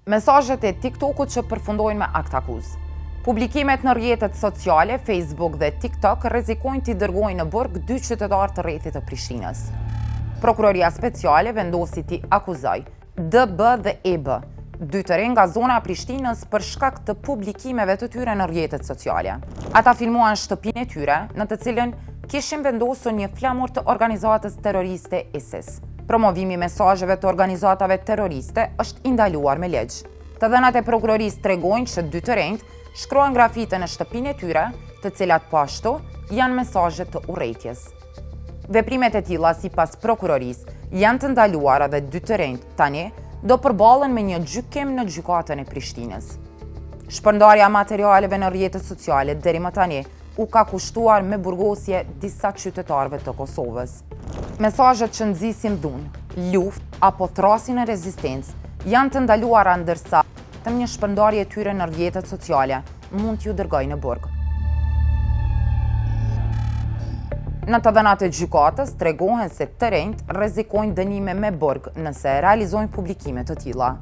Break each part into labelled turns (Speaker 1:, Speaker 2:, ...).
Speaker 1: Mesazhet e TikTokut që përfundojnë me akt akuz. Publikimet në rrjetet sociale, Facebook dhe TikTok rrezikojnë t'i dërgojnë në burg 2 qytetarë të rrethit të Prishtinës. Prokuroria speciale vendosi t'i akuzoj DB dhe EB, 2 të rinj nga zona e Prishtinës për shkak të publikimeve të tyre në rrjetet sociale. Ata filmuan shtëpinë e tyre, në të cilën kishin vendosur një flamur të organizatës terroriste ISIS. Promovimi i mesazheve të organizatave terroriste është i ndaluar me ligj. Të dhënat e prokurorisë tregojnë që 2 të rinjt shkruan grafite në shtëpinë e tyre, të cilat po ashtu janë mesazhe të urrejtjes. Veprimet e tilla sipas prokurorisë janë të ndaluara dhe 2 të rinjt tani do përballen me një gjykim në gjykatën e Prishtinës. Shpërndarja e materialeve në rrjetet sociale deri më tani u ka kushtuar me burgosje disa qytetarëve të Kosovës. Mesazhet që nxisin dhunë, luftë apo thrasin e rezistencë janë të ndaluara, ndërsa vetëm një shpërndarje e tyre në rrjetet sociale mund t'ju dërgojë në burg. Në të dhënat e gjykatës tregohen se të rinjt rrezikojnë dënime me burg nëse realizojnë publikime të tilla.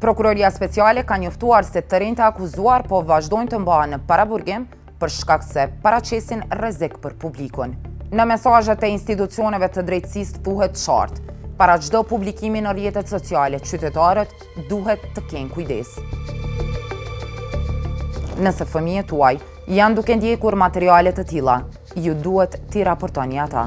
Speaker 1: Prokuroria speciale ka njoftuar se të rinjt e akuzuar po vazhdojnë të mbahen në paraburgim për shkak se paraqesin rrezik për publikun. Në mesazhet e institucioneve të drejtësisë thuhet qartë, para çdo publikimi në rrjetet sociale, qytetarët duhet të kenë kujdes. Nëse fëmijët tuaj janë duke ndjekur materiale të tilla, ju duhet t'i raportoni ata.